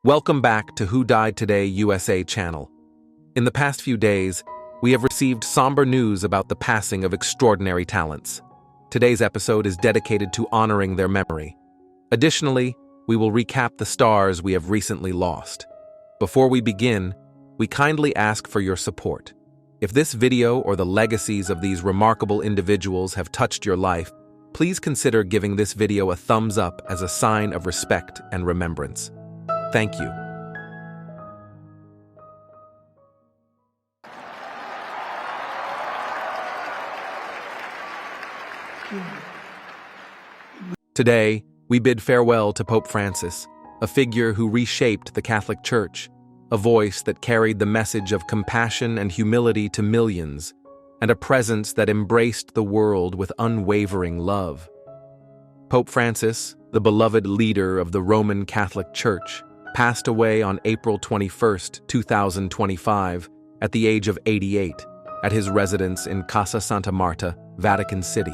Welcome back to Who Died Today USA channel. In the past few days, we have received somber news about the passing of extraordinary talents. Today's episode is dedicated to honoring their memory. Additionally, we will recap the stars we have recently lost. Before we begin, we kindly ask for your support. If this video or the legacies of these remarkable individuals have touched your life, please consider giving this video a thumbs up as a sign of respect and remembrance. Thank you. Today, we bid farewell to Pope Francis, a figure who reshaped the Catholic Church, a voice that carried the message of compassion and humility to millions, and a presence that embraced the world with unwavering love. Pope Francis, the beloved leader of the Roman Catholic Church, passed away on April 21, 2025, at the age of 88, at his residence in Casa Santa Marta, Vatican City.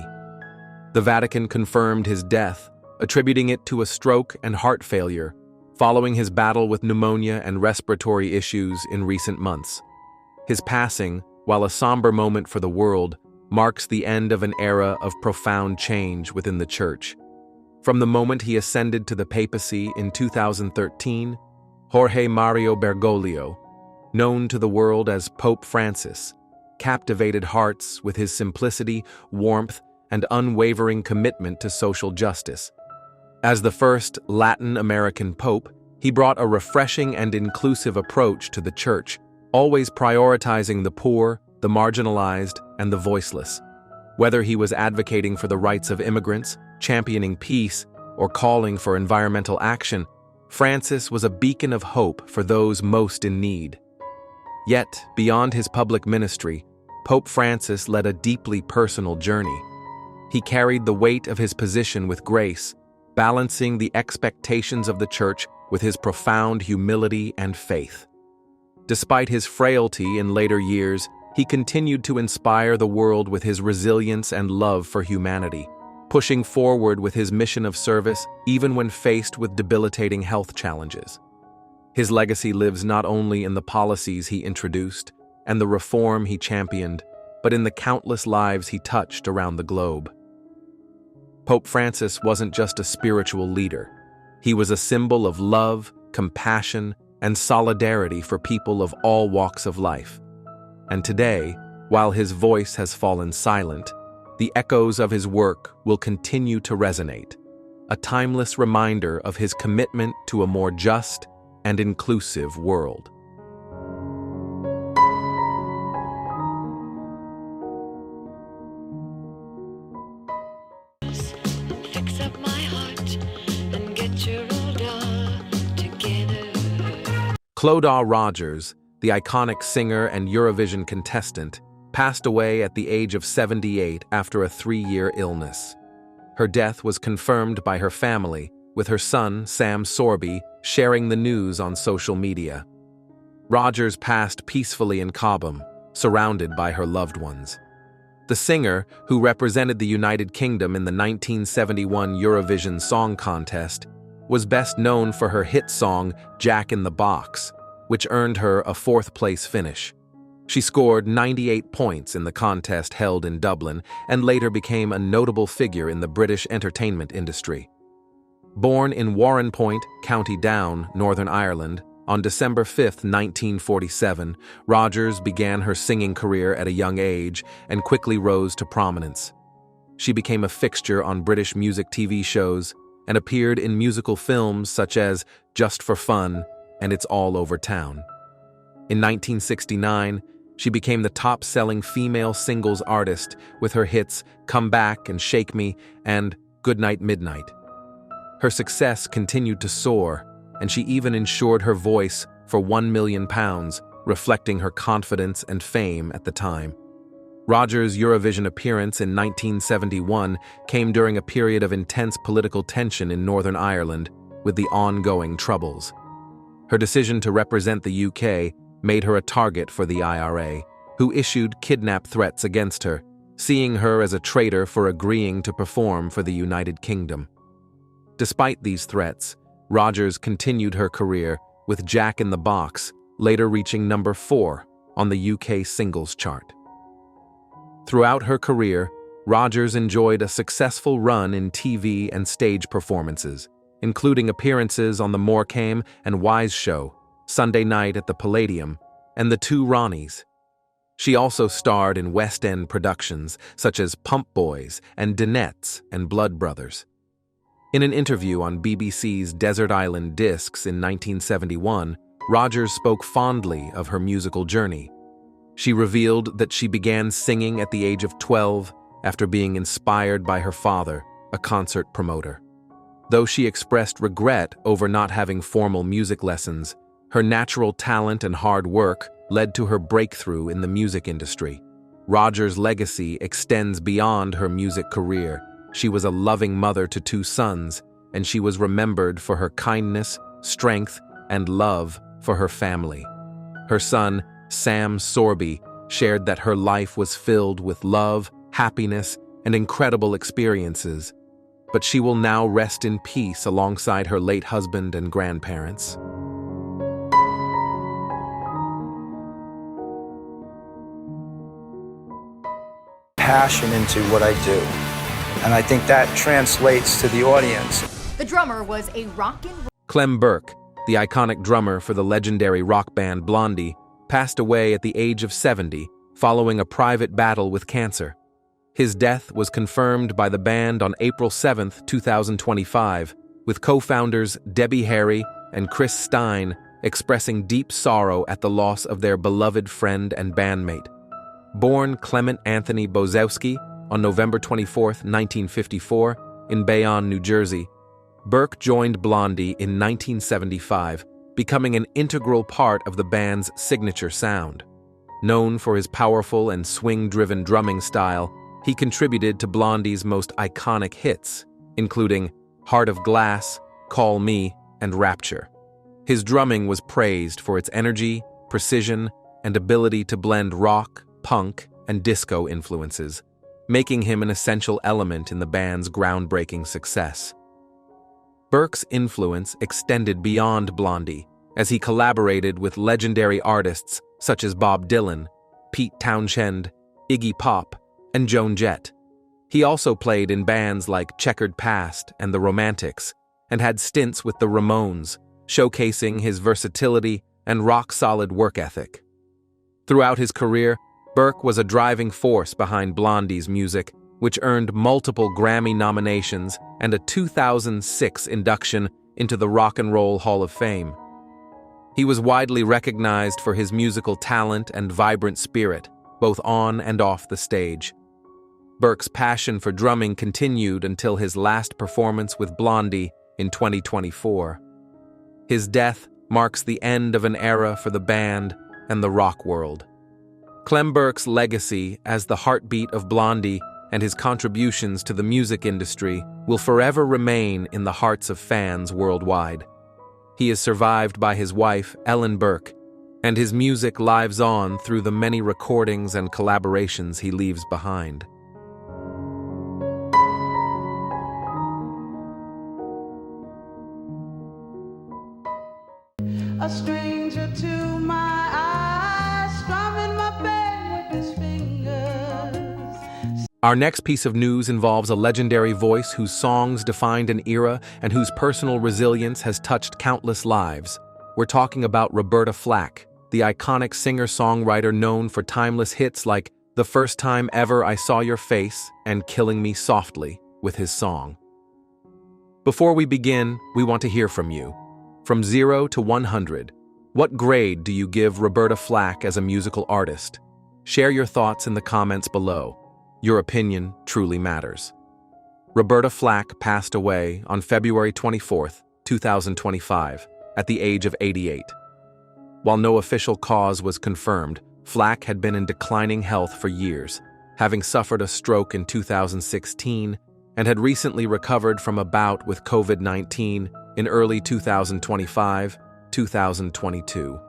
The Vatican confirmed his death, attributing it to a stroke and heart failure, following his battle with pneumonia and respiratory issues in recent months. His passing, while a somber moment for the world, marks the end of an era of profound change within the Church. From the moment he ascended to the papacy in 2013, Jorge Mario Bergoglio, known to the world as Pope Francis, captivated hearts with his simplicity, warmth, and unwavering commitment to social justice. As the first Latin American pope, he brought a refreshing and inclusive approach to the Church, always prioritizing the poor, the marginalized, and the voiceless. Whether he was advocating for the rights of immigrants, championing peace, or calling for environmental action, Francis was a beacon of hope for those most in need. Yet, beyond his public ministry, Pope Francis led a deeply personal journey. He carried the weight of his position with grace, balancing the expectations of the Church with his profound humility and faith. Despite his frailty in later years, he continued to inspire the world with his resilience and love for humanity, pushing forward with his mission of service even when faced with debilitating health challenges. His legacy lives not only in the policies he introduced and the reform he championed, but in the countless lives he touched around the globe. Pope Francis wasn't just a spiritual leader. He was a symbol of love, compassion, and solidarity for people of all walks of life. And today, while his voice has fallen silent, the echoes of his work will continue to resonate, a timeless reminder of his commitment to a more just and inclusive world. Fix up my heart and get your order together. Claudie Rogers, the iconic singer and Eurovision contestant, passed away at the age of 78 after a 3-year illness. Her death was confirmed by her family, with her son, Sam Sorby, sharing the news on social media. Rogers passed peacefully in Cobham, surrounded by her loved ones. The singer, who represented the United Kingdom in the 1971 Eurovision Song Contest, was best known for her hit song Jack in the Box, which earned her a 4th-place finish. She scored 98 points in the contest held in Dublin and later became a notable figure in the British entertainment industry. Born in Warrenpoint, County Down, Northern Ireland, on December 5, 1947, Rogers began her singing career at a young age and quickly rose to prominence. She became a fixture on British music TV shows and appeared in musical films such as Just for Fun and It's All Over Town. In 1969, she became the top-selling female singles artist with her hits Come Back and Shake Me and Goodnight Midnight. Her success continued to soar, and she even insured her voice for £1 million, reflecting her confidence and fame at the time. Rogers' Eurovision appearance in 1971 came during a period of intense political tension in Northern Ireland, with the ongoing Troubles. Her decision to represent the UK made her a target for the IRA, who issued kidnap threats against her, seeing her as a traitor for agreeing to perform for the United Kingdom. Despite these threats, Rogers continued her career, with Jack in the Box later reaching number 4 on the UK singles chart. Throughout her career, Rogers enjoyed a successful run in TV and stage performances, including appearances on The Morecambe and Wise Show, Sunday Night at the Palladium, and The Two Ronnies. She also starred in West End productions such as Pump Boys and Dinettes and Blood Brothers. In an interview on BBC's Desert Island Discs in 1971, Rogers spoke fondly of her musical journey. She revealed that she began singing at the age of 12 after being inspired by her father, a concert promoter. Though she expressed regret over not having formal music lessons, her natural talent and hard work led to her breakthrough in the music industry. Rogers' legacy extends beyond her music career. She was a loving mother to 2 sons, and she was remembered for her kindness, strength, and love for her family. Her son, Sam Sorby, shared that her life was filled with love, happiness, and incredible experiences, but she will now rest in peace alongside her late husband and grandparents. Passion into what I do, and I think that translates to the audience. The drummer was a rock and roll. Clem Burke, the iconic drummer for the legendary rock band Blondie, passed away at the age of 70 following a private battle with cancer. His death was confirmed by the band on April 7, 2025, with co-founders Debbie Harry and Chris Stein expressing deep sorrow at the loss of their beloved friend and bandmate. Born Clement Anthony Bozowski on November 24, 1954, in Bayonne, New Jersey, Burke joined Blondie in 1975, becoming an integral part of the band's signature sound. Known for his powerful and swing-driven drumming style, he contributed to Blondie's most iconic hits, including Heart of Glass, Call Me, and Rapture. His drumming was praised for its energy, precision, and ability to blend rock, punk, and disco influences, making him an essential element in the band's groundbreaking success. Burke's influence extended beyond Blondie, as he collaborated with legendary artists such as Bob Dylan, Pete Townshend, Iggy Pop, and Joan Jett. He also played in bands like Checkered Past and The Romantics, and had stints with the Ramones, showcasing his versatility and rock-solid work ethic. Throughout his career, Burke was a driving force behind Blondie's music, which earned multiple Grammy nominations and a 2006 induction into the Rock and Roll Hall of Fame. He was widely recognized for his musical talent and vibrant spirit, both on and off the stage. Burke's passion for drumming continued until his last performance with Blondie in 2024. His death marks the end of an era for the band and the rock world. Clem Burke's legacy as the heartbeat of Blondie and his contributions to the music industry will forever remain in the hearts of fans worldwide. He is survived by his wife, Ellen Burke, and his music lives on through the many recordings and collaborations he leaves behind. A stranger to my eyes, strumming my bed with his fingers. Our next piece of news involves a legendary voice whose songs defined an era and whose personal resilience has touched countless lives. We're talking about Roberta Flack, the iconic singer-songwriter known for timeless hits like The First Time Ever I Saw Your Face and Killing Me Softly with his song. Before we begin, we want to hear from you. From 0 to 100, what grade do you give Roberta Flack as a musical artist? Share your thoughts in the comments below. Your opinion truly matters. Roberta Flack passed away on February 24, 2025, at the age of 88. While no official cause was confirmed, Flack had been in declining health for years, having suffered a stroke in 2016 and had recently recovered from a bout with COVID-19 in early 2025-2022.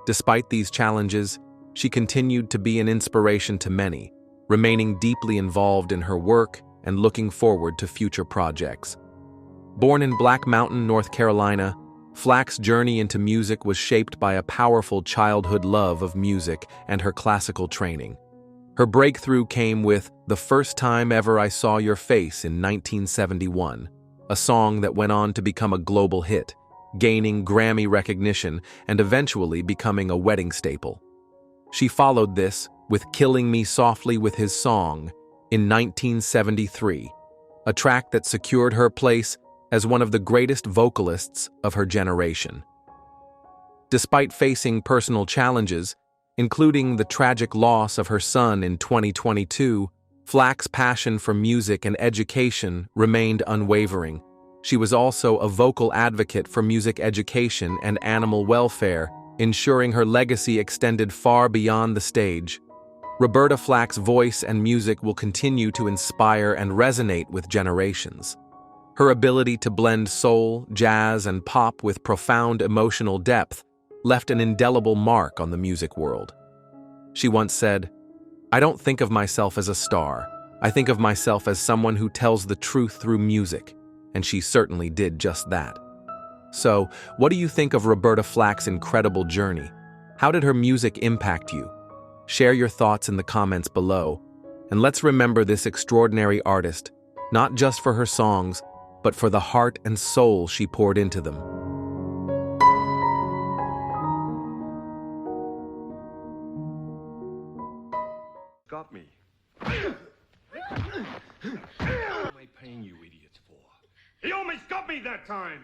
Despite these challenges, she continued to be an inspiration to many, remaining deeply involved in her work and looking forward to future projects. Born in Black Mountain, North Carolina, Flack's journey into music was shaped by a powerful childhood love of music and her classical training. Her breakthrough came with "The First Time Ever I Saw Your Face" in 1971, a song that went on to become a global hit, gaining Grammy recognition and eventually becoming a wedding staple. She followed this with "Killing Me Softly with His Song" in 1973, a track that secured her place as one of the greatest vocalists of her generation. Despite facing personal challenges, including the tragic loss of her son in 2022, Flack's passion for music and education remained unwavering. She was also a vocal advocate for music education and animal welfare, ensuring her legacy extended far beyond the stage. Roberta Flack's voice and music will continue to inspire and resonate with generations. Her ability to blend soul, jazz, and pop with profound emotional depth left an indelible mark on the music world. She once said, "I don't think of myself as a star. I think of myself as someone who tells the truth through music," and she certainly did just that. So, what do you think of Roberta Flack's incredible journey? How did her music impact you? Share your thoughts in the comments below, and let's remember this extraordinary artist, not just for her songs, but for the heart and soul she poured into them. Got me. What am I paying you idiots for? He almost got me that time!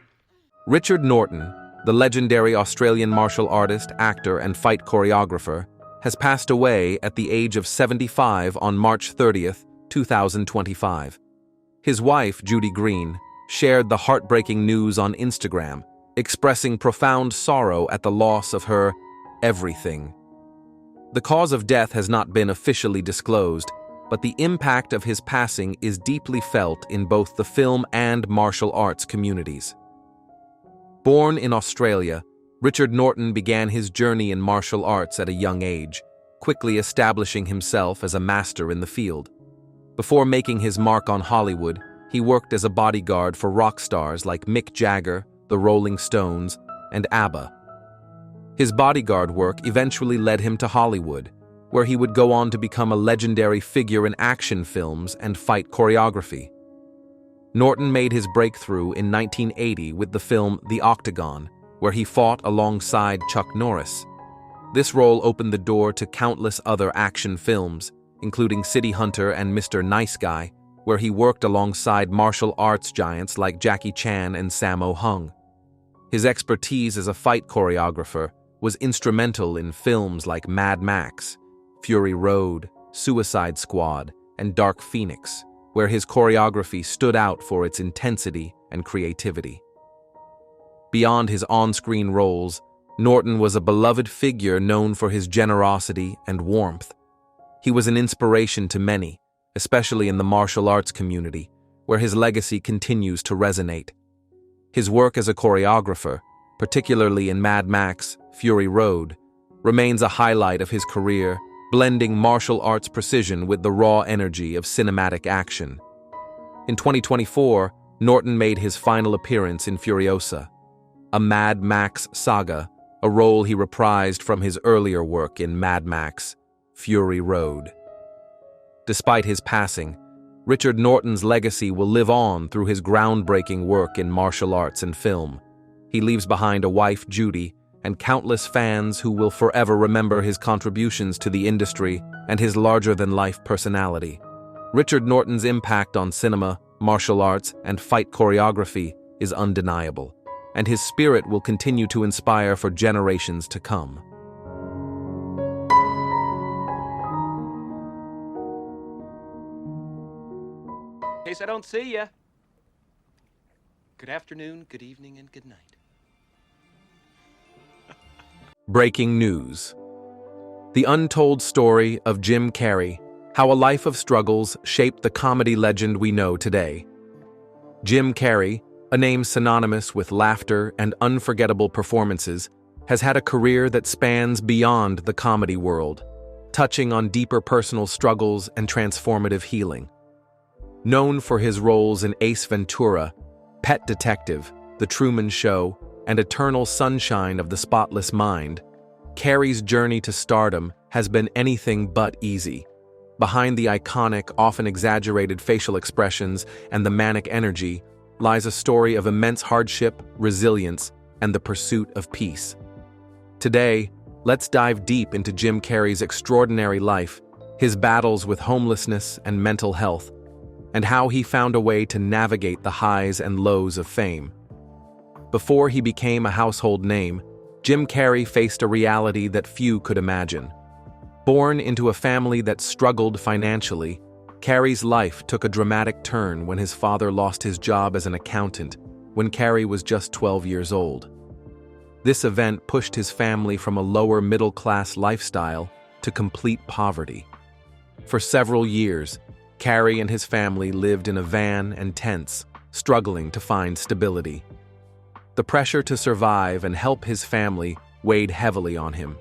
Richard Norton, the legendary Australian martial artist, actor, and fight choreographer, has passed away at the age of 75 on March 30th, 2025. His wife, Judy Green, shared the heartbreaking news on Instagram, expressing profound sorrow at the loss of her everything. The cause of death has not been officially disclosed, but the impact of his passing is deeply felt in both the film and martial arts communities. Born in Australia, Richard Norton began his journey in martial arts at a young age, quickly establishing himself as a master in the field. Before making his mark on Hollywood, he worked as a bodyguard for rock stars like Mick Jagger, the Rolling Stones, and ABBA. His bodyguard work eventually led him to Hollywood, where he would go on to become a legendary figure in action films and fight choreography. Norton made his breakthrough in 1980 with the film The Octagon, where he fought alongside Chuck Norris. This role opened the door to countless other action films, including City Hunter and Mr. Nice Guy, where he worked alongside martial arts giants like Jackie Chan and Sammo Hung. His expertise as a fight choreographer was instrumental in films like Mad Max, Fury Road, Suicide Squad, and Dark Phoenix, where his choreography stood out for its intensity and creativity. Beyond his on-screen roles, Norton was a beloved figure known for his generosity and warmth. He was an inspiration to many, especially in the martial arts community, where his legacy continues to resonate. His work as a choreographer, particularly in Mad Max, Fury Road, remains a highlight of his career, blending martial arts precision with the raw energy of cinematic action. In 2024, Norton made his final appearance in Furiosa, a Mad Max saga, a role he reprised from his earlier work in Mad Max, Fury Road. Despite his passing, Richard Norton's legacy will live on through his groundbreaking work in martial arts and film. He leaves behind a wife, Judy, and countless fans who will forever remember his contributions to the industry and his larger-than-life personality. Richard Norton's impact on cinema, martial arts, and fight choreography is undeniable, and his spirit will continue to inspire for generations to come. In case I don't see ya. Good afternoon, good evening, and good night. Breaking news. The untold story of Jim Carrey, how a life of struggles shaped the comedy legend we know today. Jim Carrey, a name synonymous with laughter and unforgettable performances, has had a career that spans beyond the comedy world, touching on deeper personal struggles and transformative healing. Known for his roles in Ace Ventura, Pet Detective, The Truman Show, and eternal sunshine of the spotless mind, Carrey's journey to stardom has been anything but easy. Behind the iconic, often exaggerated facial expressions and the manic energy lies a story of immense hardship, resilience, and the pursuit of peace. Today, let's dive deep into Jim Carrey's extraordinary life, his battles with homelessness and mental health, and how he found a way to navigate the highs and lows of fame. Before he became a household name, Jim Carrey faced a reality that few could imagine. Born into a family that struggled financially, Carrey's life took a dramatic turn when his father lost his job as an accountant when Carrey was just 12 years old. This event pushed his family from a lower middle-class lifestyle to complete poverty. For several years, Carrey and his family lived in a van and tents, struggling to find stability. The pressure to survive and help his family weighed heavily on him.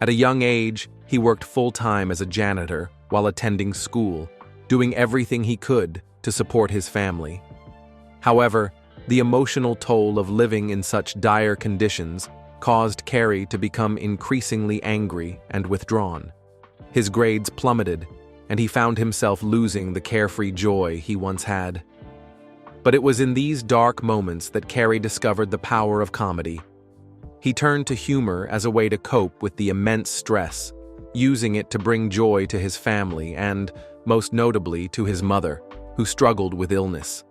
At a young age, he worked full-time as a janitor while attending school, doing everything he could to support his family. However, the emotional toll of living in such dire conditions caused Carrey to become increasingly angry and withdrawn. His grades plummeted, and he found himself losing the carefree joy he once had. But it was in these dark moments that Carrey discovered the power of comedy. He turned to humor as a way to cope with the immense stress, using it to bring joy to his family and, most notably, to his mother, who struggled with illness.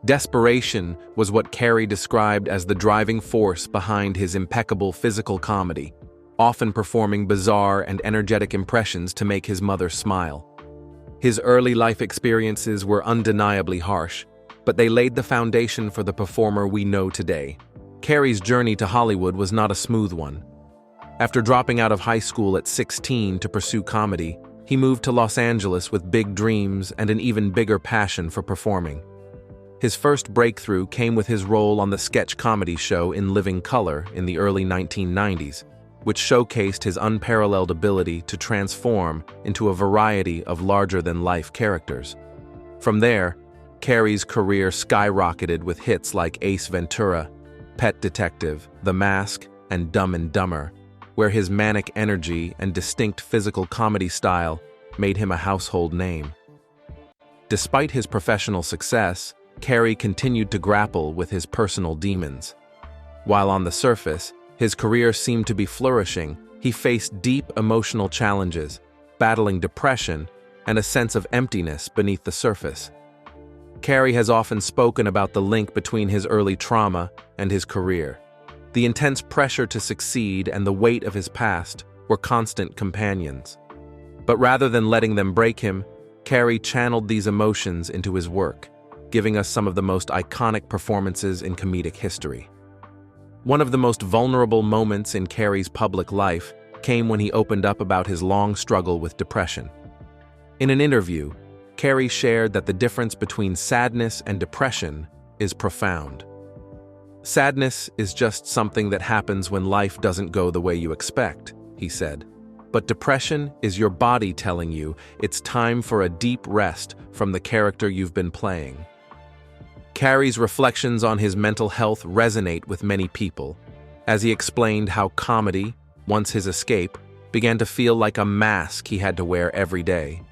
Desperation was what Carrey described as the driving force behind his impeccable physical comedy, often performing bizarre and energetic impressions to make his mother smile. His early life experiences were undeniably harsh, but they laid the foundation for the performer we know today. Carrey's journey to Hollywood was not a smooth one. After dropping out of high school at 16 to pursue comedy, he moved to Los Angeles with big dreams and an even bigger passion for performing. His first breakthrough came with his role on the sketch comedy show In Living Color in the early 1990s, which showcased his unparalleled ability to transform into a variety of larger-than-life characters. From there, Carrey's career skyrocketed with hits like Ace Ventura, Pet Detective, The Mask, and Dumb and Dumber, where his manic energy and distinct physical comedy style made him a household name. Despite his professional success, Carrey continued to grapple with his personal demons. While on the surface, his career seemed to be flourishing, he faced deep emotional challenges, battling depression and a sense of emptiness beneath the surface. Carrey has often spoken about the link between his early trauma and his career. The intense pressure to succeed and the weight of his past were constant companions. But rather than letting them break him, Carrey channeled these emotions into his work, giving us some of the most iconic performances in comedic history. One of the most vulnerable moments in Carrey's public life came when he opened up about his long struggle with depression. In an interview, Carrey shared that the difference between sadness and depression is profound. Sadness is just something that happens when life doesn't go the way you expect, he said. But depression is your body telling you it's time for a deep rest from the character you've been playing. Carrey's reflections on his mental health resonate with many people, as he explained how comedy, once his escape, began to feel like a mask he had to wear every day.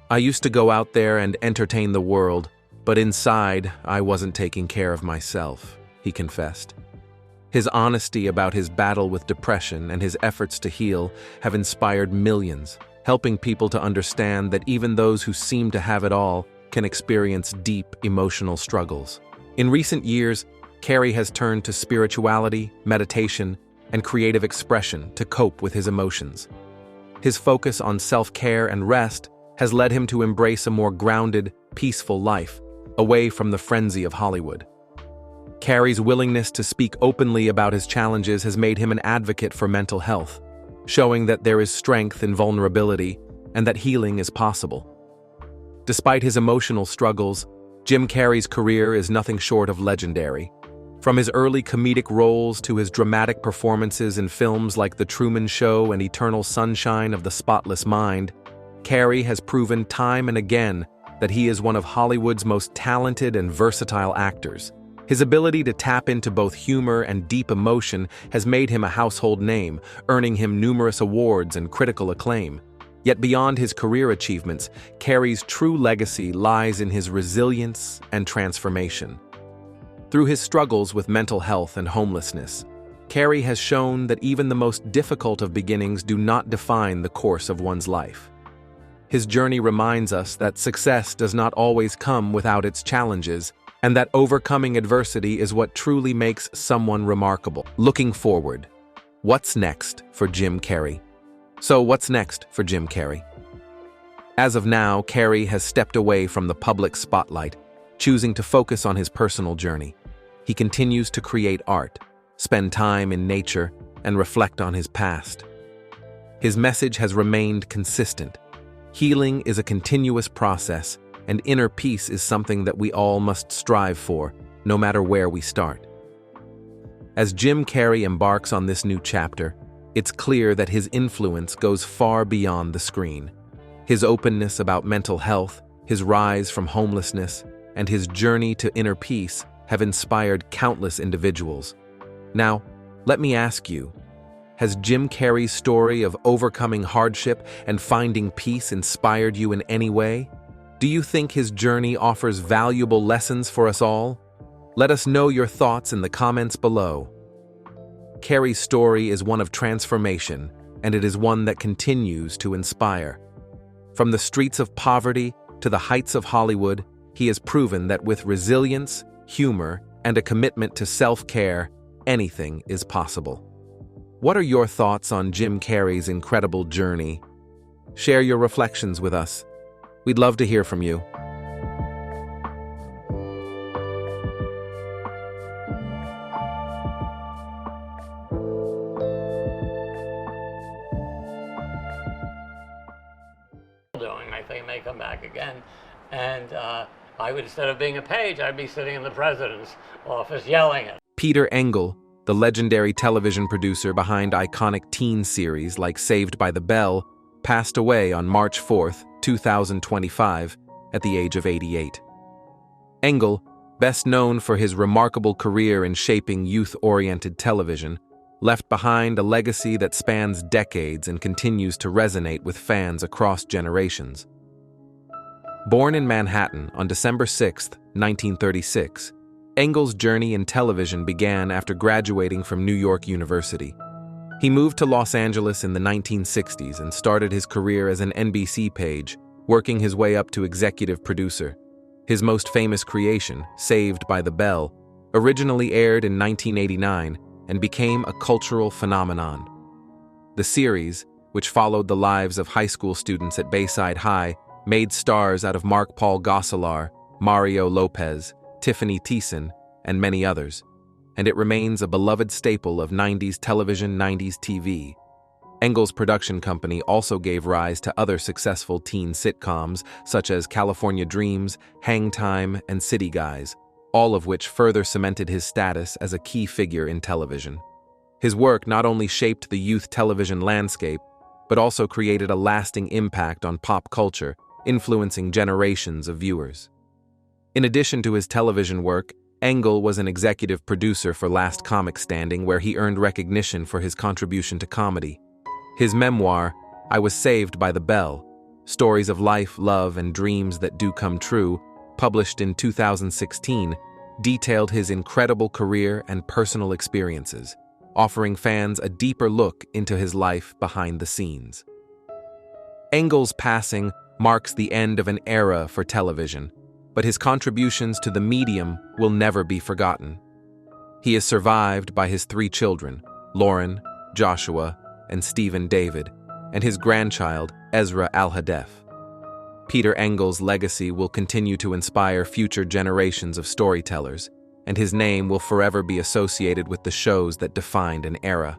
I used to go out there and entertain the world, but inside, I wasn't taking care of myself, he confessed. His honesty about his battle with depression and his efforts to heal have inspired millions, helping people to understand that even those who seem to have it all can experience deep emotional struggles. In recent years, Carrey has turned to spirituality, meditation, and creative expression to cope with his emotions. His focus on self-care and rest has led him to embrace a more grounded, peaceful life, away from the frenzy of Hollywood. Carrey's willingness to speak openly about his challenges has made him an advocate for mental health, showing that there is strength in vulnerability and that healing is possible. Despite his emotional struggles, Jim Carrey's career is nothing short of legendary. From his early comedic roles to his dramatic performances in films like The Truman Show and Eternal Sunshine of the Spotless Mind, Carrey has proven time and again that he is one of Hollywood's most talented and versatile actors. His ability to tap into both humor and deep emotion has made him a household name, earning him numerous awards and critical acclaim. Yet beyond his career achievements, Carrey's true legacy lies in his resilience and transformation. Through his struggles with mental health and homelessness, Carrey has shown that even the most difficult of beginnings do not define the course of one's life. His journey reminds us that success does not always come without its challenges, and that overcoming adversity is what truly makes someone remarkable. Looking forward, what's next for Jim Carrey? So what's next for Jim Carrey? As of now, Carrey has stepped away from the public spotlight, choosing to focus on his personal journey. He continues to create art, spend time in nature, and reflect on his past. His message has remained consistent. Healing is a continuous process, and inner peace is something that we all must strive for, no matter where we start. As Jim Carrey embarks on this new chapter, it's clear that his influence goes far beyond the screen. His openness about mental health, his rise from homelessness, and his journey to inner peace have inspired countless individuals. Now, let me ask you, has Jim Carrey's story of overcoming hardship and finding peace inspired you in any way? Do you think his journey offers valuable lessons for us all? Let us know your thoughts in the comments below. Carrey's story is one of transformation, and it is one that continues to inspire. From the streets of poverty to the heights of Hollywood, he has proven that with resilience, humor, and a commitment to self-care, anything is possible. What are your thoughts on Jim Carrey's incredible journey? Share your reflections with us. We'd love to hear from you. I think may come back again, and I would, instead of being a page, I'd be sitting in the president's office yelling at. Peter Engel, the legendary television producer behind iconic teen series like Saved by the Bell, passed away on March 4, 2025, at the age of 88. Engel, best known for his remarkable career in shaping youth-oriented television, left behind a legacy that spans decades and continues to resonate with fans across generations. Born in Manhattan on December 6, 1936, Engel's journey in television began after graduating from New York University. He moved to Los Angeles in the 1960s and started his career as an NBC page, working his way up to executive producer. His most famous creation, Saved by the Bell, originally aired in 1989 and became a cultural phenomenon. The series, which followed the lives of high school students at Bayside High, made stars out of Mark Paul Gosselaar, Mario Lopez, Tiffany Thiessen, and many others, and it remains a beloved staple of 90s television, 90s TV. Engel's production company also gave rise to other successful teen sitcoms such as California Dreams, Hang Time, and City Guys, all of which further cemented his status as a key figure in television. His work not only shaped the youth television landscape, but also created a lasting impact on pop culture, influencing generations of viewers. In addition to his television work, Engel was an executive producer for Last Comic Standing, where he earned recognition for his contribution to comedy. His memoir, I Was Saved by the Bell, Stories of Life, Love, and Dreams That Do Come True, published in 2016, detailed his incredible career and personal experiences, offering fans a deeper look into his life behind the scenes. Engel's passing marks the end of an era for television, but his contributions to the medium will never be forgotten. He is survived by his 3 children, Lauren, Joshua, and Stephen David, and his grandchild, Ezra Al-Hadef. Peter Engel's legacy will continue to inspire future generations of storytellers, and his name will forever be associated with the shows that defined an era.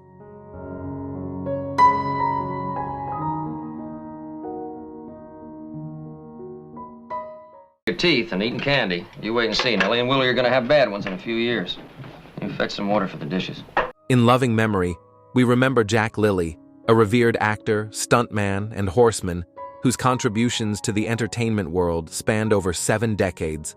Your teeth and eating candy. You wait and see. Nellie and Willie are going to have bad ones in a few years. You fetch some water for the dishes. In loving memory, we remember Jack Lilly, a revered actor, stuntman, and horseman whose contributions to the entertainment world spanned over 7 decades.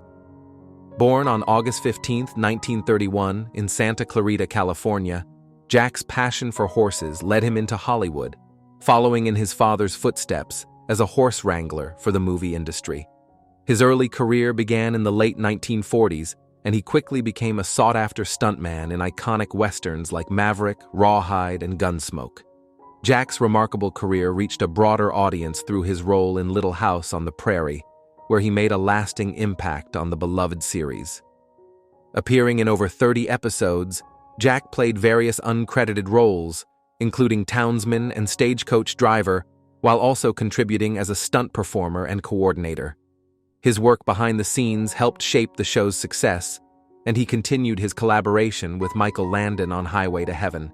Born on August 15, 1931, in Santa Clarita, California, Jack's passion for horses led him into Hollywood, following in his father's footsteps as a horse wrangler for the movie industry. His early career began in the late 1940s, and he quickly became a sought-after stuntman in iconic westerns like Maverick, Rawhide, and Gunsmoke. Jack's remarkable career reached a broader audience through his role in Little House on the Prairie, where he made a lasting impact on the beloved series. Appearing in over 30 episodes, Jack played various uncredited roles, including townsman and stagecoach driver, while also contributing as a stunt performer and coordinator. His work behind the scenes helped shape the show's success, and he continued his collaboration with Michael Landon on Highway to Heaven.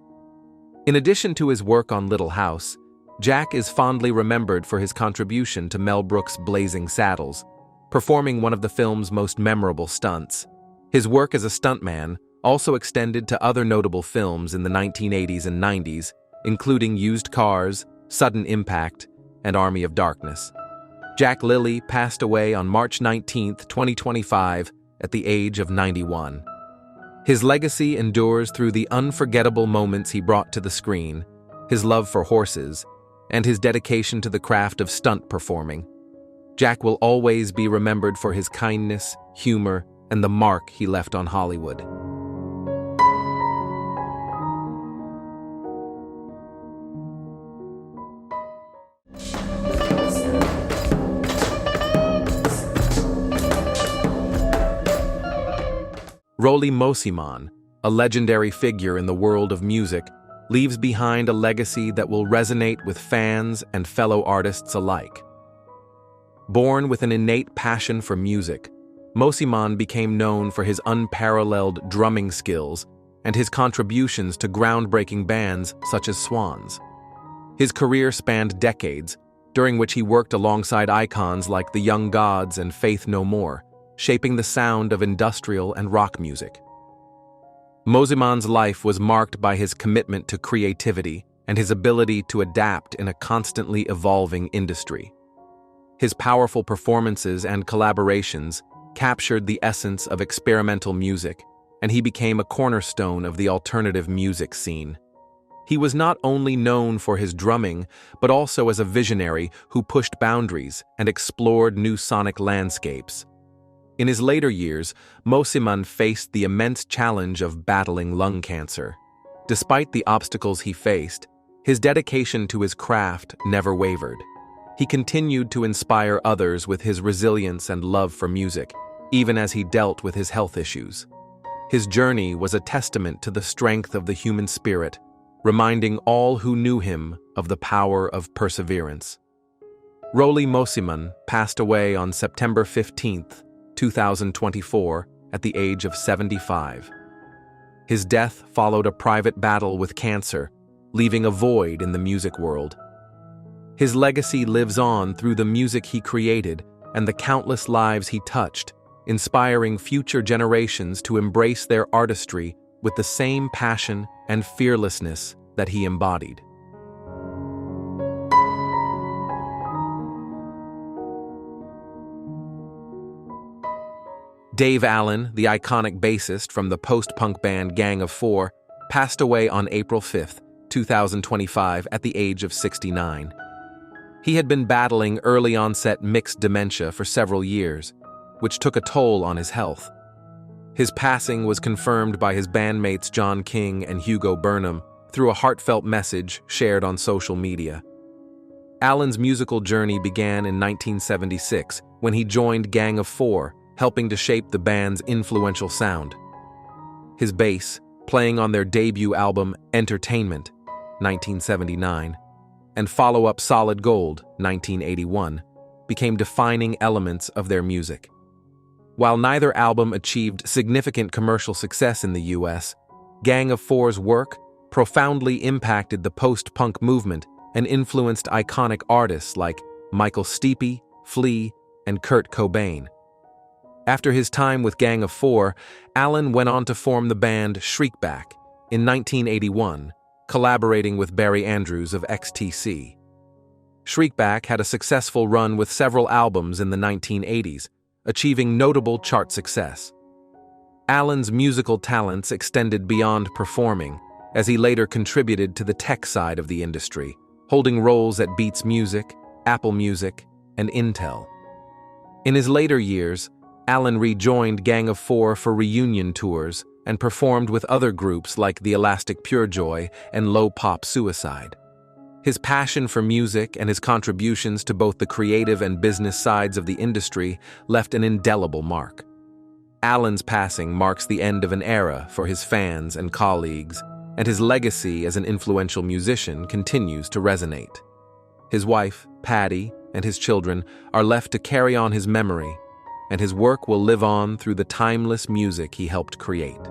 In addition to his work on Little House, Jack is fondly remembered for his contribution to Mel Brooks' Blazing Saddles, performing one of the film's most memorable stunts. His work as a stuntman also extended to other notable films in the 1980s and 90s, including Used Cars, Sudden Impact, and Army of Darkness. Jack Lilly passed away on March 19, 2025, at the age of 91. His legacy endures through the unforgettable moments he brought to the screen, his love for horses, and his dedication to the craft of stunt performing. Jack will always be remembered for his kindness, humor, and the mark he left on Hollywood. Roly Mosimon, a legendary figure in the world of music, leaves behind a legacy that will resonate with fans and fellow artists alike. Born with an innate passion for music, Mosimon became known for his unparalleled drumming skills and his contributions to groundbreaking bands such as Swans. His career spanned decades, during which he worked alongside icons like the Young Gods and Faith No More, shaping the sound of industrial and rock music. Mosimon's life was marked by his commitment to creativity and his ability to adapt in a constantly evolving industry. His powerful performances and collaborations captured the essence of experimental music, and he became a cornerstone of the alternative music scene. He was not only known for his drumming, but also as a visionary who pushed boundaries and explored new sonic landscapes. In his later years, Mosimon faced the immense challenge of battling lung cancer. Despite the obstacles he faced, his dedication to his craft never wavered. He continued to inspire others with his resilience and love for music, even as he dealt with his health issues. His journey was a testament to the strength of the human spirit, reminding all who knew him of the power of perseverance. Roly Mosimon passed away on September 15, 2024, at the age of 75. His death followed a private battle with cancer, leaving a void in the music world. His legacy lives on through the music he created and the countless lives he touched, inspiring future generations to embrace their artistry with the same passion and fearlessness that he embodied. Dave Allen, the iconic bassist from the post-punk band Gang of Four, passed away on April 5, 2025, at the age of 69. He had been battling early-onset mixed dementia for several years, which took a toll on his health. His passing was confirmed by his bandmates John King and Hugo Burnham through a heartfelt message shared on social media. Allen's musical journey began in 1976 when he joined Gang of Four, helping to shape the band's influential sound. His bass, playing on their debut album Entertainment, 1979, and follow-up Solid Gold, 1981, became defining elements of their music. While neither album achieved significant commercial success in the US, Gang of Four's work profoundly impacted the post-punk movement and influenced iconic artists like Michael Stipe, Flea, and Kurt Cobain. After his time with Gang of Four, Allen went on to form the band Shriekback in 1981, collaborating with Barry Andrews of XTC. Shriekback had a successful run with several albums in the 1980s, achieving notable chart success. Alan's musical talents extended beyond performing, as he later contributed to the tech side of the industry, holding roles at Beats Music, Apple Music, and Intel. In his later years, Alan rejoined Gang of Four for reunion tours and performed with other groups like the Elastic Purejoy and Low Pop Suicide. His passion for music and his contributions to both the creative and business sides of the industry left an indelible mark. Alan's passing marks the end of an era for his fans and colleagues, and his legacy as an influential musician continues to resonate. His wife, Patty, and his children are left to carry on his memory, and his work will live on through the timeless music he helped create.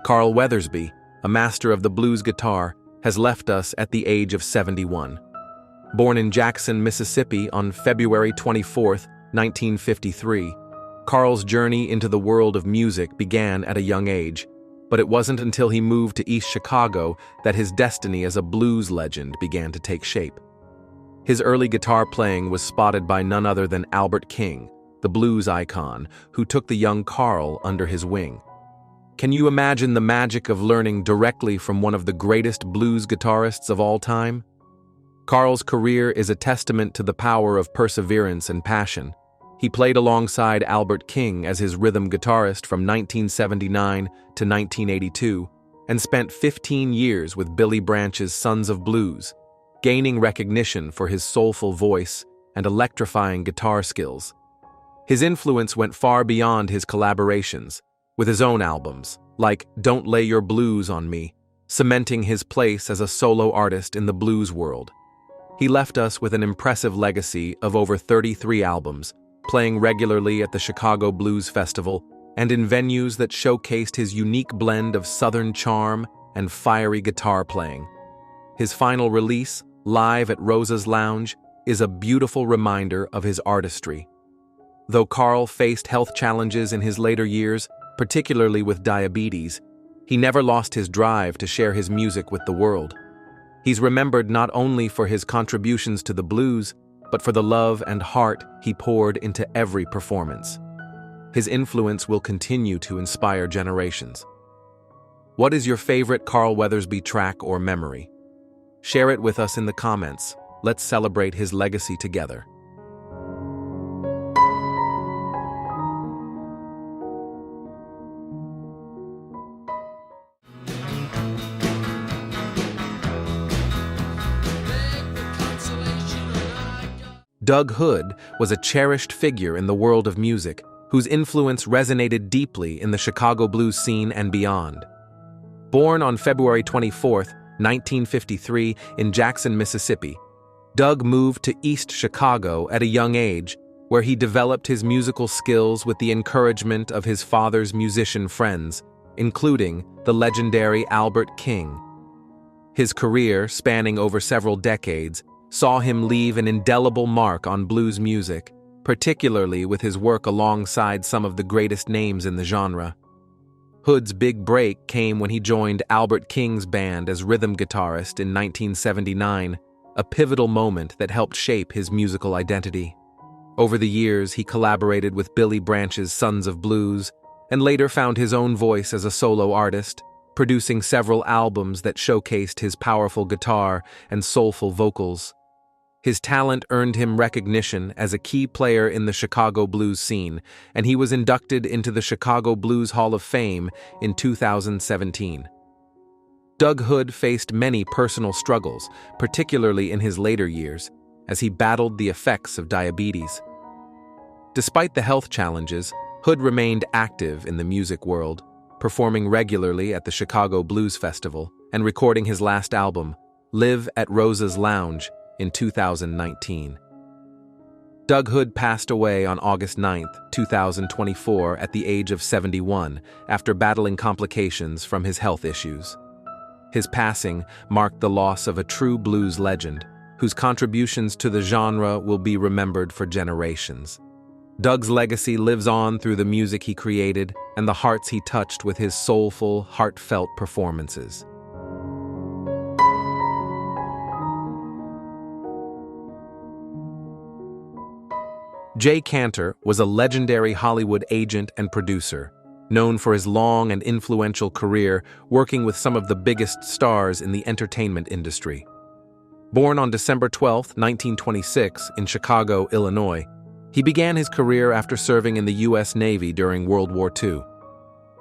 Carl Weathersby, a master of the blues guitar, has left us at the age of 71. Born in Jackson, Mississippi on February 24, 1953, Carl's journey into the world of music began at a young age, but it wasn't until he moved to East Chicago that his destiny as a blues legend began to take shape. His early guitar playing was spotted by none other than Albert King, the blues icon, who took the young Carl under his wing. Can you imagine the magic of learning directly from one of the greatest blues guitarists of all time? Carl's career is a testament to the power of perseverance and passion. He played alongside Albert King as his rhythm guitarist from 1979 to 1982 and spent 15 years with Billy Branch's Sons of Blues, gaining recognition for his soulful voice and electrifying guitar skills. His influence went far beyond his collaborations, with his own albums, like Don't Lay Your Blues on Me, cementing his place as a solo artist in the blues world. He left us with an impressive legacy of over 33 albums, playing regularly at the Chicago Blues Festival and in venues that showcased his unique blend of Southern charm and fiery guitar playing. His final release, Live at Rosa's Lounge, is a beautiful reminder of his artistry. Though Carl faced health challenges in his later years, particularly with diabetes, he never lost his drive to share his music with the world. He's remembered not only for his contributions to the blues, but for the love and heart he poured into every performance. His influence will continue to inspire generations. What is your favorite Carl Weathersby track or memory? Share it with us in the comments. Let's celebrate his legacy together. Doug Hood was a cherished figure in the world of music, whose influence resonated deeply in the Chicago blues scene and beyond. Born on February 24, 1953, in Jackson, Mississippi, Doug moved to East Chicago at a young age, where he developed his musical skills with the encouragement of his father's musician friends, including the legendary Albert King. His career, spanning over several decades, saw him leave an indelible mark on blues music, particularly with his work alongside some of the greatest names in the genre. Hood's big break came when he joined Albert King's band as rhythm guitarist in 1979, a pivotal moment that helped shape his musical identity. Over the years, he collaborated with Billy Branch's Sons of Blues, and later found his own voice as a solo artist, producing several albums that showcased his powerful guitar and soulful vocals. His talent earned him recognition as a key player in the Chicago blues scene, and he was inducted into the Chicago Blues Hall of Fame in 2017. Doug Hood faced many personal struggles, particularly in his later years, as he battled the effects of diabetes. Despite the health challenges, Hood remained active in the music world, performing regularly at the Chicago Blues Festival and recording his last album, Live at Rosa's Lounge, in 2019. Doug Hood passed away on August 9, 2024, at the age of 71 after battling complications from his health issues. His passing marked the loss of a true blues legend, whose contributions to the genre will be remembered for generations. Doug's legacy lives on through the music he created and the hearts he touched with his soulful, heartfelt performances. Jay Cantor was a legendary Hollywood agent and producer, known for his long and influential career working with some of the biggest stars in the entertainment industry. Born on December 12, 1926, in Chicago, Illinois, he began his career after serving in the U.S. Navy during World War II.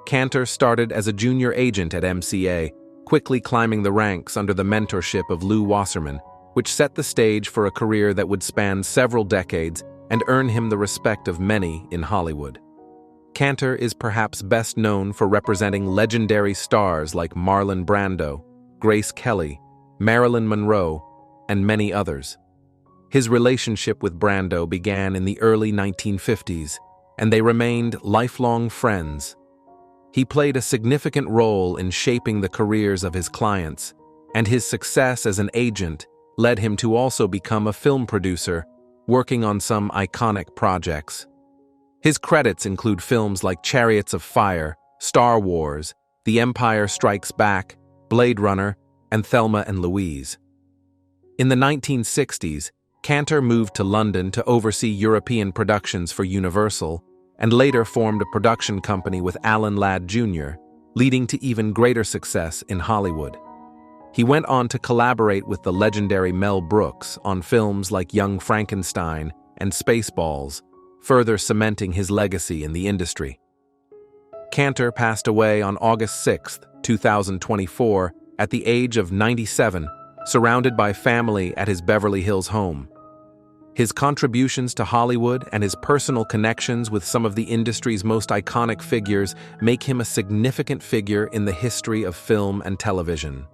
Cantor started as a junior agent at MCA, quickly climbing the ranks under the mentorship of Lew Wasserman, which set the stage for a career that would span several decades and earn him the respect of many in Hollywood. Cantor is perhaps best known for representing legendary stars like Marlon Brando, Grace Kelly, Marilyn Monroe, and many others. His relationship with Brando began in the early 1950s, and they remained lifelong friends. He played a significant role in shaping the careers of his clients, and his success as an agent led him to also become a film producer, working on some iconic projects. His credits include films like Chariots of Fire, Star Wars, The Empire Strikes Back, Blade Runner, and Thelma and Louise. In the 1960s, Cantor moved to London to oversee European productions for Universal, and later formed a production company with Alan Ladd Jr., leading to even greater success in Hollywood. He went on to collaborate with the legendary Mel Brooks on films like Young Frankenstein and Spaceballs, further cementing his legacy in the industry. Cantor passed away on August 6, 2024, at the age of 97, surrounded by family at his Beverly Hills home. His contributions to Hollywood and his personal connections with some of the industry's most iconic figures make him a significant figure in the history of film and television.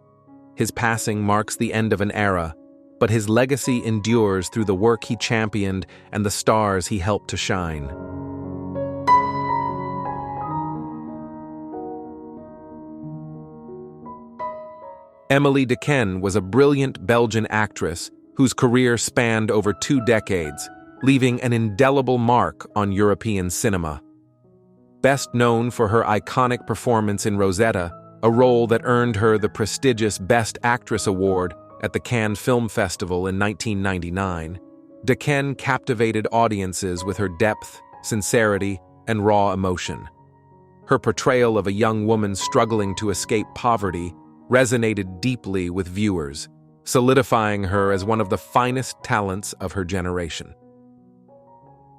His passing marks the end of an era, but his legacy endures through the work he championed and the stars he helped to shine. Emily Dequesne was a brilliant Belgian actress whose career spanned over 2 decades, leaving an indelible mark on European cinema. Best known for her iconic performance in Rosetta, a role that earned her the prestigious Best Actress award at the Cannes Film Festival in 1999, Dequesne captivated audiences with her depth, sincerity, and raw emotion. Her portrayal of a young woman struggling to escape poverty resonated deeply with viewers, solidifying her as one of the finest talents of her generation.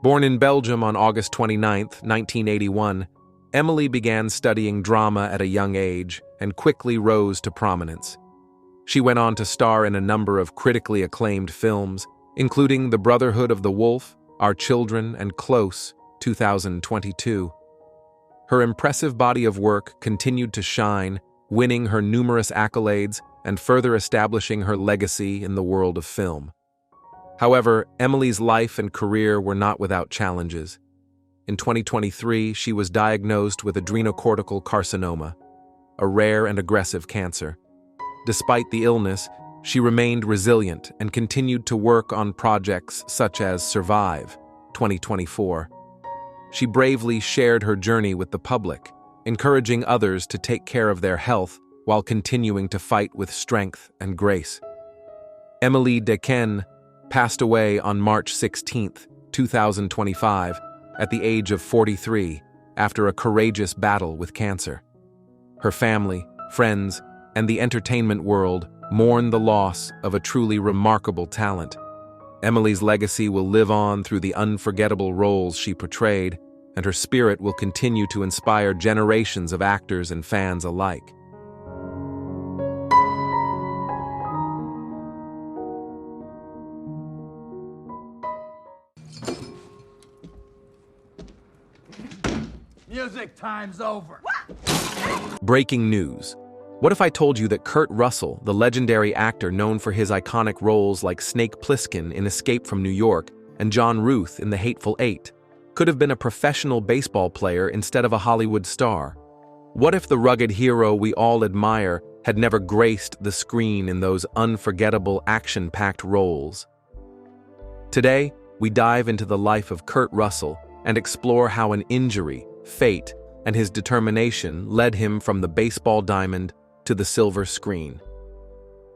Born in Belgium on August 29, 1981, Emily began studying drama at a young age and quickly rose to prominence. She went on to star in a number of critically acclaimed films, including The Brotherhood of the Wolf, Our Children, and Close, 2022. Her impressive body of work continued to shine, winning her numerous accolades and further establishing her legacy in the world of film. However, Emily's life and career were not without challenges. In 2023, she was diagnosed with adrenocortical carcinoma, a rare and aggressive cancer. Despite the illness, she remained resilient and continued to work on projects such as Survive, 2024. She bravely shared her journey with the public, encouraging others to take care of their health while continuing to fight with strength and grace. Emily Dequesne passed away on March 16, 2025, at the age of 43, after a courageous battle with cancer. Her family, friends, and the entertainment world mourn the loss of a truly remarkable talent. Emily's legacy will live on through the unforgettable roles she portrayed, and her spirit will continue to inspire generations of actors and fans alike. Music time's over. Breaking news. What if I told you that Kurt Russell, the legendary actor known for his iconic roles like Snake Plissken in Escape from New York and John Ruth in The Hateful Eight, could have been a professional baseball player instead of a Hollywood star? What if the rugged hero we all admire had never graced the screen in those unforgettable action-packed roles? Today, we dive into the life of Kurt Russell, and explore how an injury, fate, and his determination led him from the baseball diamond to the silver screen.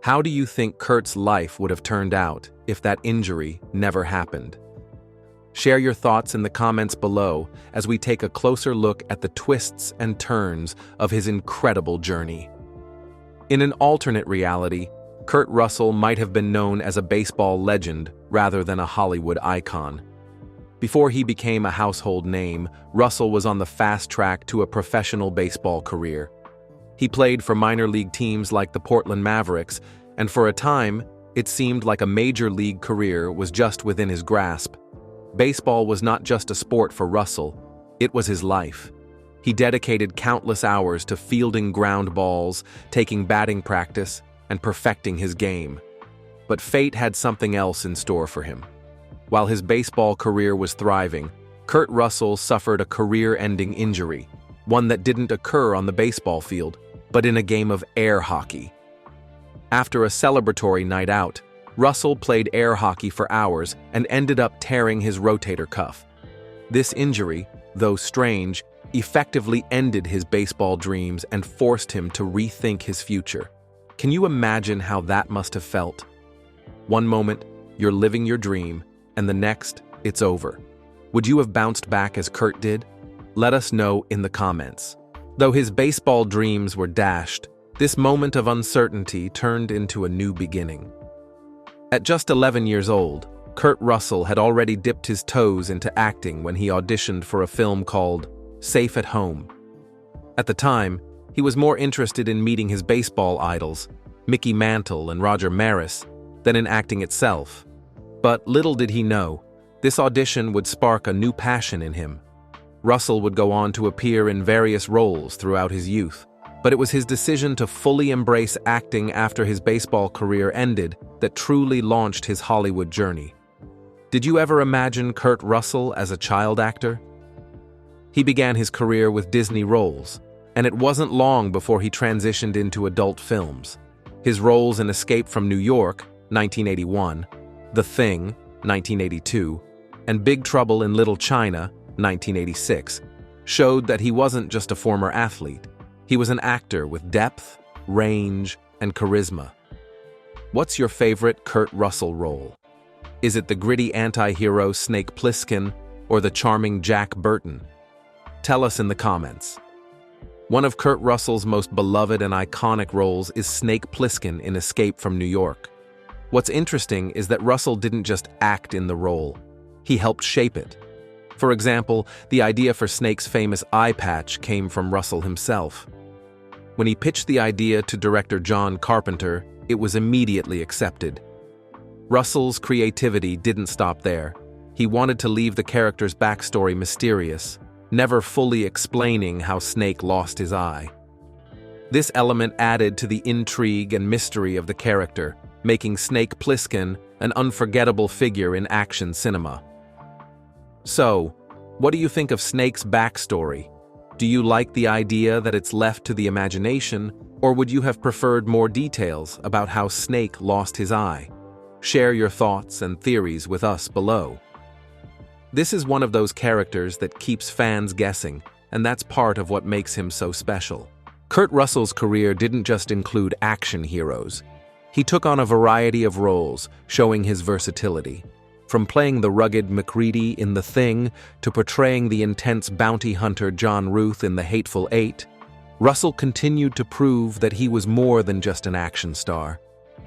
How do you think Kurt's life would have turned out if that injury never happened? Share your thoughts in the comments below as we take a closer look at the twists and turns of his incredible journey. In an alternate reality, Kurt Russell might have been known as a baseball legend rather than a Hollywood icon. Before he became a household name, Russell was on the fast track to a professional baseball career. He played for minor league teams like the Portland Mavericks, and for a time, it seemed like a major league career was just within his grasp. Baseball was not just a sport for Russell, it was his life. He dedicated countless hours to fielding ground balls, taking batting practice, and perfecting his game. But fate had something else in store for him. While his baseball career was thriving, Kurt Russell suffered a career-ending injury, one that didn't occur on the baseball field, but in a game of air hockey. After a celebratory night out, Russell played air hockey for hours and ended up tearing his rotator cuff. This injury, though strange, effectively ended his baseball dreams and forced him to rethink his future. Can you imagine how that must have felt? One moment, you're living your dream, and the next, it's over. Would you have bounced back as Kurt did? Let us know in the comments. Though his baseball dreams were dashed, this moment of uncertainty turned into a new beginning. At just 11 years old, Kurt Russell had already dipped his toes into acting when he auditioned for a film called Safe at Home. At the time, he was more interested in meeting his baseball idols, Mickey Mantle and Roger Maris, than in acting itself. But little did he know, this audition would spark a new passion in him. Russell would go on to appear in various roles throughout his youth, but it was his decision to fully embrace acting after his baseball career ended that truly launched his Hollywood journey. Did you ever imagine Kurt Russell as a child actor? He began his career with Disney roles, and it wasn't long before he transitioned into adult films. His roles in Escape from New York, 1981, The Thing, 1982, and Big Trouble in Little China, 1986, showed that he wasn't just a former athlete. He was an actor with depth, range, and charisma. What's your favorite Kurt Russell role? Is it the gritty anti-hero Snake Plissken or the charming Jack Burton? Tell us in the comments. One of Kurt Russell's most beloved and iconic roles is Snake Plissken in Escape from New York. What's interesting is that Russell didn't just act in the role. He helped shape it. For example, the idea for Snake's famous eye patch came from Russell himself. When he pitched the idea to director John Carpenter, it was immediately accepted. Russell's creativity didn't stop there. He wanted to leave the character's backstory mysterious, never fully explaining how Snake lost his eye. This element added to the intrigue and mystery of the character, making Snake Plissken an unforgettable figure in action cinema. So, what do you think of Snake's backstory? Do you like the idea that it's left to the imagination, or would you have preferred more details about how Snake lost his eye? Share your thoughts and theories with us below. This is one of those characters that keeps fans guessing, and that's part of what makes him so special. Kurt Russell's career didn't just include action heroes. He took on a variety of roles, showing his versatility. From playing the rugged MacReady in The Thing to portraying the intense bounty hunter John Ruth in The Hateful Eight, Russell continued to prove that he was more than just an action star.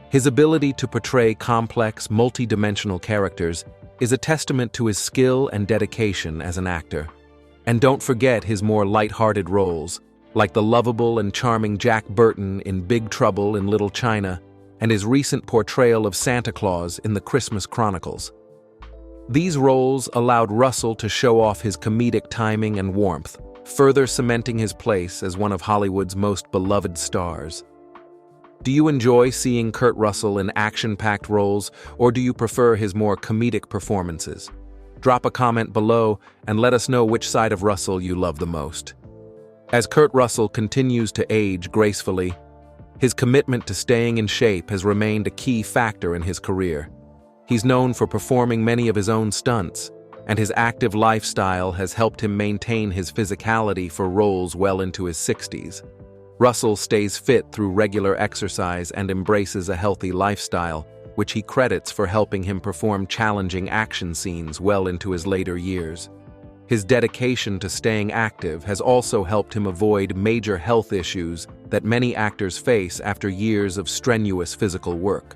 His ability to portray complex, multi-dimensional characters is a testament to his skill and dedication as an actor. And don't forget his more light-hearted roles, like the lovable and charming Jack Burton in Big Trouble in Little China, and his recent portrayal of Santa Claus in The Christmas Chronicles. These roles allowed Russell to show off his comedic timing and warmth, further cementing his place as one of Hollywood's most beloved stars. Do you enjoy seeing Kurt Russell in action-packed roles, or do you prefer his more comedic performances? Drop a comment below and let us know which side of Russell you love the most. As Kurt Russell continues to age gracefully, his commitment to staying in shape has remained a key factor in his career. He's known for performing many of his own stunts, and his active lifestyle has helped him maintain his physicality for roles well into his 60s. Russell stays fit through regular exercise and embraces a healthy lifestyle, which he credits for helping him perform challenging action scenes well into his later years. His dedication to staying active has also helped him avoid major health issues that many actors face after years of strenuous physical work.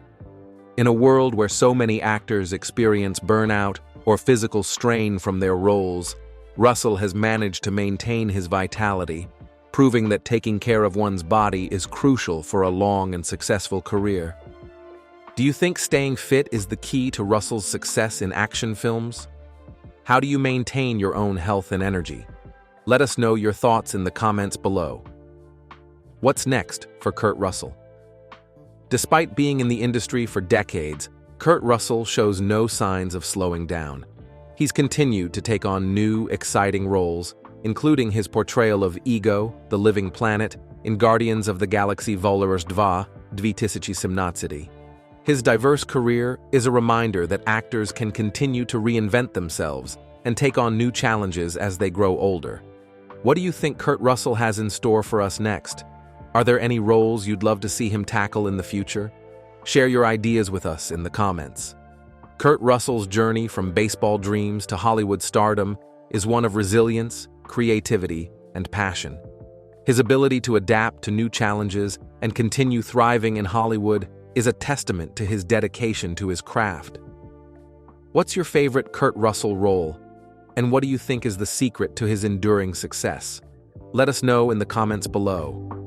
In a world where so many actors experience burnout or physical strain from their roles, Russell has managed to maintain his vitality, proving that taking care of one's body is crucial for a long and successful career. Do you think staying fit is the key to Russell's success in action films? How do you maintain your own health and energy? Let us know your thoughts in the comments below. What's next for Kurt Russell? Despite being in the industry for decades, Kurt Russell shows no signs of slowing down. He's continued to take on new, exciting roles, including his portrayal of Ego, the living planet, in Guardians of the Galaxy Vol. 2, 2017. His diverse career is a reminder that actors can continue to reinvent themselves and take on new challenges as they grow older. What do you think Kurt Russell has in store for us next? Are there any roles you'd love to see him tackle in the future? Share your ideas with us in the comments. Kurt Russell's journey from baseball dreams to Hollywood stardom is one of resilience, creativity, and passion. His ability to adapt to new challenges and continue thriving in Hollywood is a testament to his dedication to his craft. What's your favorite Kurt Russell role, and what do you think is the secret to his enduring success? Let us know in the comments below.